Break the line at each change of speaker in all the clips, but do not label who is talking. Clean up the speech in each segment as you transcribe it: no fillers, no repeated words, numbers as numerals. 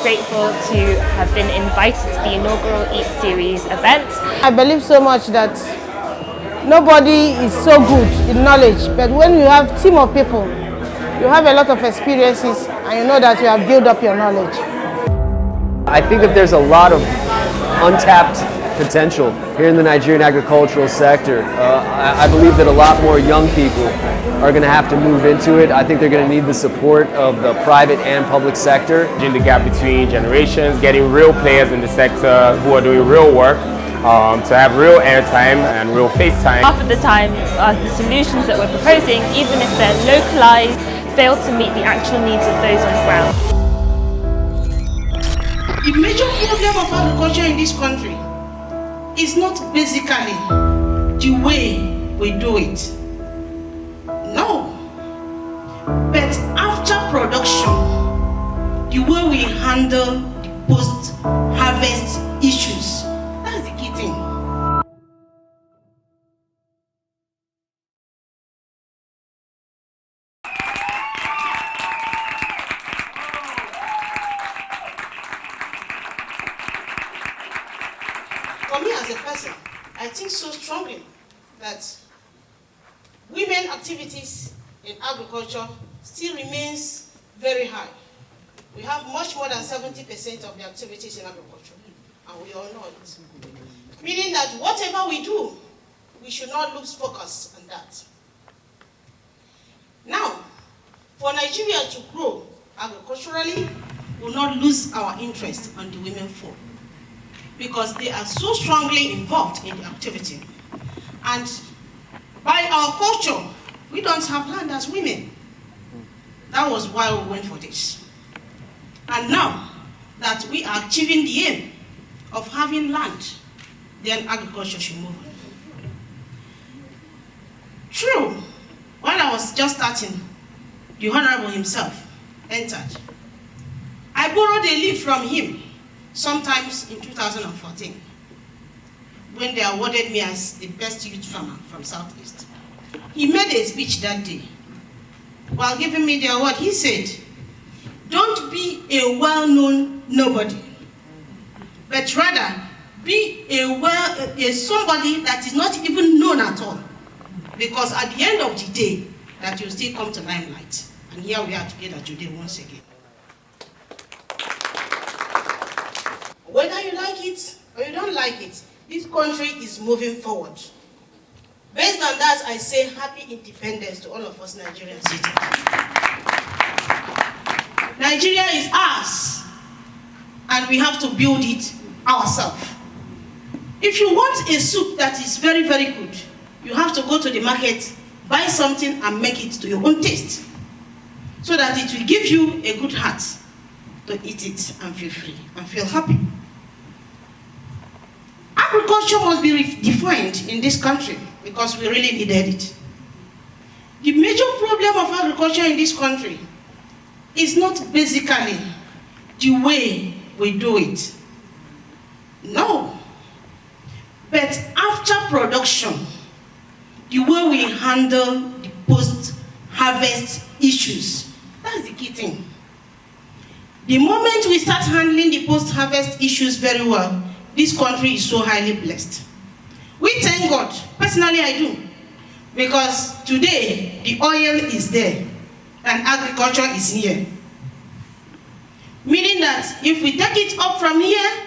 grateful to have been invited to the inaugural EAT series event.
I believe so much that nobody is so good in knowledge, but when you have a team of people, you have a lot of experiences and you know that you have built up your knowledge.
I think that there's a lot of untapped potential here in the Nigerian agricultural sector. I believe that a lot more young people are going to have to move into it. I think they're going to need the support of the private and public sector.
Bridging the gap between generations, getting real players in the sector who are doing real work, to have real airtime and real face time.
Half of the time, the solutions that we're proposing, even if they're localized, fail to meet the actual needs of those on the ground.
The major problem of agriculture in this country is not basically the way we do it. No. But after production, the way we handle the post-harvest issues, that's the key thing. For me as a person, I think so strongly that women activities in agriculture still remains very high. We have much more than 70% of the activities in agriculture, and we all know it. Meaning that whatever we do, we should not lose focus on that. Now, for Nigeria to grow agriculturally, we will not lose our interest on the women folk, because they are so strongly involved in the activity. And by our culture, we don't have land as women. That was why we went for this. And now that we are achieving the aim of having land, then agriculture should move on. True, while I was just starting, the Honorable himself entered. I borrowed a leaf from him sometimes in 2014, when they awarded me as the best youth farmer from Southeast. He made a speech that day. While giving me the award, he said, "Don't be a well-known nobody, but rather be a somebody that is not even known at all, because at the end of the day, that you still come to limelight." And here we are together today once again. Whether you like it or you don't like it, this country is moving forward. Based on that, I say happy independence to all of us Nigerian citizens. Nigeria is ours, and we have to build it ourselves. If you want a soup that is very, very good, you have to go to the market, buy something and make it to your own taste, so that it will give you a good heart to eat it and feel free and feel happy. Agriculture must be redefined in this country because we really needed it. The major problem of agriculture in this country is not basically the way we do it. No. But after production, the way we handle the post-harvest issues, that's the key thing. The moment we start handling the post-harvest issues very well, this country is so highly blessed. We thank God, personally I do, because today the oil is there and agriculture is here. Meaning that if we take it up from here,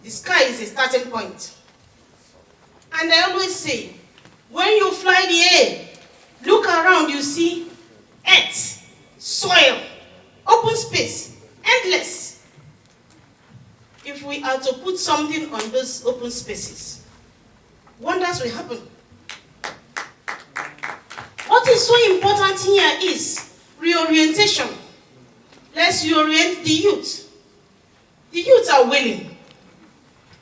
the sky is a starting point. And I always say, when you fly the air, look around, you see earth, soil, open space, endless. If we are to put something on those open spaces, wonders will happen. What is so important here is reorientation. Let's reorient the youth. The youth are willing,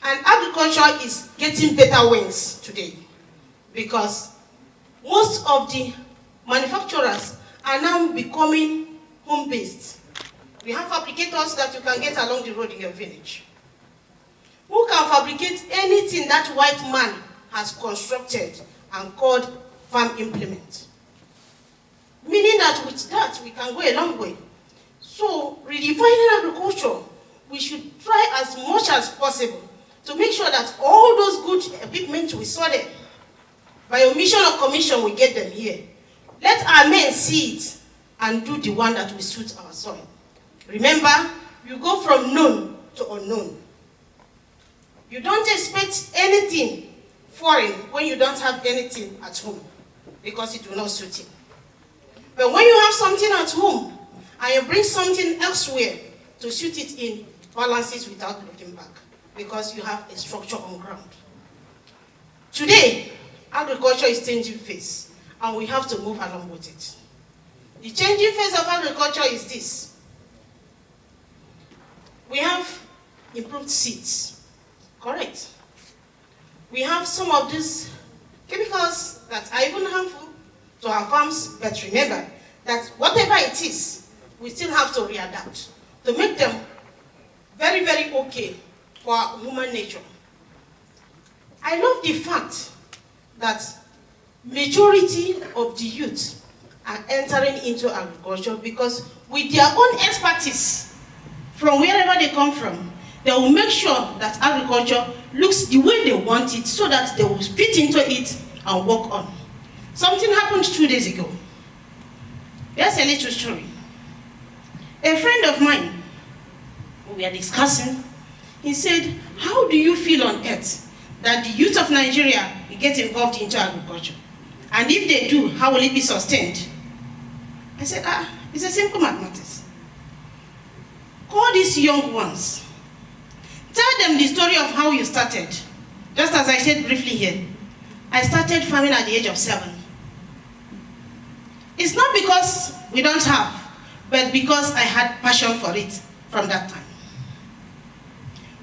and agriculture is getting better wings today, because most of the manufacturers are now becoming home-based. We have fabricators that you can get along the road in your village, who can fabricate anything that white man has constructed and called farm implement. Meaning that with that, we can go a long way. So, redefining agriculture we should try as much as possible to make sure that all those good equipment we saw there, by omission or commission, we get them here. Let our men see it and do the one that will suit our soil. Remember, you go from known to unknown. You don't expect anything foreign when you don't have anything at home, because it will not suit you. But when you have something at home and you bring something elsewhere to suit it in, balances without looking back, because you have a structure on ground. Today, agriculture is changing face, and we have to move along with it. The changing face of agriculture is this. We have improved seeds, correct? We have some of these chemicals that are even harmful to our farms, but remember that whatever it is, we still have to readapt to make them very, very okay for our human nature. I love the fact that majority of the youth are entering into agriculture, because with their own expertise, from wherever they come from, they will make sure that agriculture looks the way they want it, so that they will fit into it and work on. Something happened 2 days ago. There's a little story. A friend of mine, we are discussing, he said, how do you feel on earth that the youth of Nigeria will get involved into agriculture? And if they do, how will it be sustained? I said, it's a simple mathematics. Call these young ones. Tell them the story of how you started. Just as I said briefly here, I started farming at the age of 7. It's not because we don't have, but because I had passion for it from that time.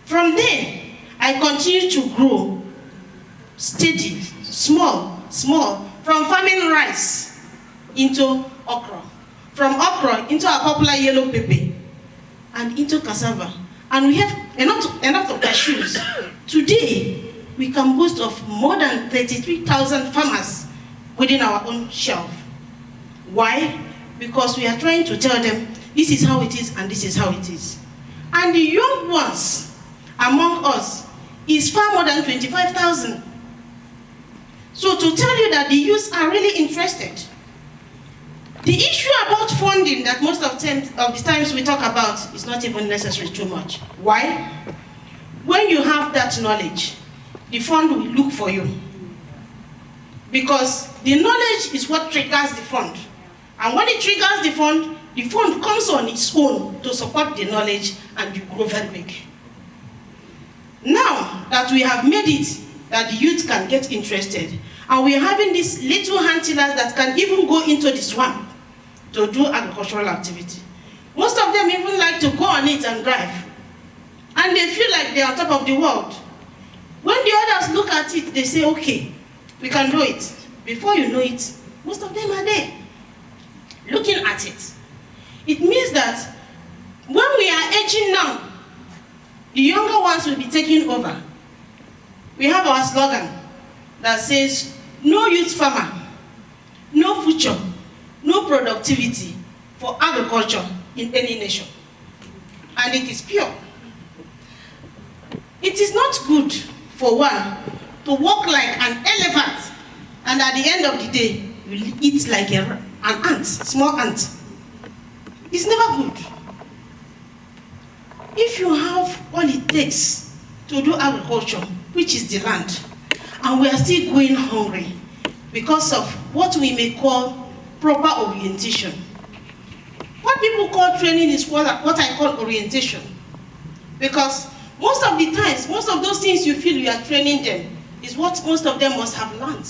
From there, I continued to grow steady, small, from farming rice into okra, from okra into our popular yellow pepper, and into cassava. And we have enough of cashews. Today, we can boast of more than 33,000 farmers within our own shelf. Why? Because we are trying to tell them, this is how it is and this is how it is. And the young ones among us is far more than 25,000. So to tell you that the youth are really interested. The issue about funding that most of the times we talk about is not even necessary too much. Why? When you have that knowledge, the fund will look for you. Because the knowledge is what triggers the fund. And when it triggers the fund comes on its own to support the knowledge, and you grow very big. Now that we have made it that the youth can get interested, and we are having these little hand tillers that can even go into the swamp to do agricultural activity. Most of them even like to go on it and drive. And they feel like they're on top of the world. When the others look at it, they say, okay, we can do it. Before you know it, most of them are there, looking at it. It means that when we are aging now, the younger ones will be taking over. We have our slogan that says, no youth farmer, no future, no productivity for agriculture in any nation. And it is pure. It is not good for one to walk like an elephant, and at the end of the day, you eat like an ant, small ant. It's never good. If you have all it takes to do agriculture, which is the land, and we are still going hungry because of what we may call proper orientation. What people call training is what I call orientation. Because most of the times, most of those things you feel you are training them is what most of them must have learned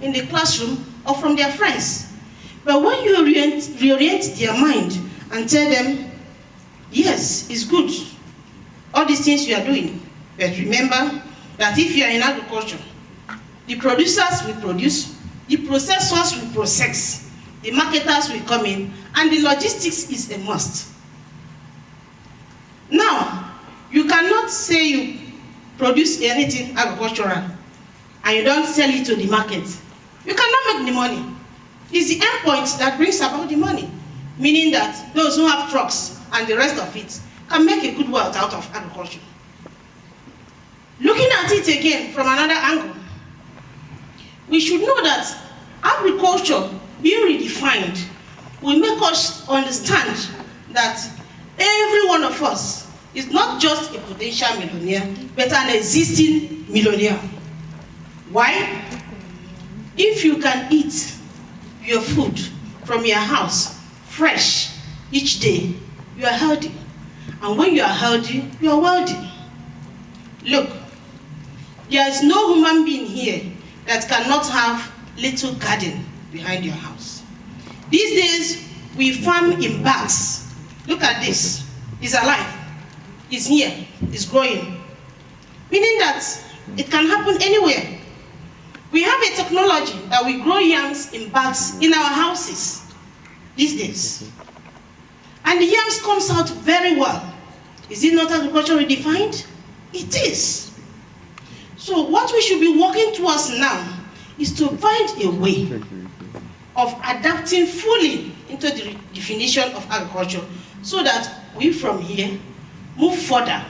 in the classroom or from their friends. But when you reorient their mind and tell them, yes, it's good, all these things you are doing, but remember that if you are in agriculture, the producers will produce, the processors will process, the marketers will come in, and the logistics is a must. Now, you cannot say you produce anything agricultural and you don't sell it to the market. You cannot make the money. It's the end point that brings about the money, meaning that those who have trucks and the rest of it can make a good wealth out of agriculture. Looking at it again from another angle, we should know that agriculture being redefined will make us understand that every one of us is not just a potential millionaire, but an existing millionaire. Why? If you can eat your food from your house, fresh, each day, you are healthy. And when you are healthy, you are wealthy. Look, there is no human being here that cannot have little garden behind your house. These days, we farm in bags. Look at this. It's alive. It's here. It's growing. Meaning that it can happen anywhere. We have a technology that we grow yams in bags in our houses these days. And the yams comes out very well. Is it not agriculture redefined? It is. So what we should be working towards now is to find a way of adapting fully into the definition of agriculture so that we from here move further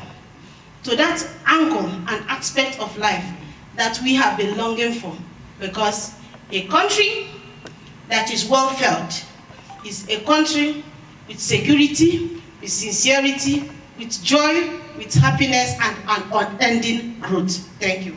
to that angle and aspect of life that we have been longing for. Because a country that is well fed is a country with security, with sincerity, with joy, with happiness, and an unending growth. Thank you.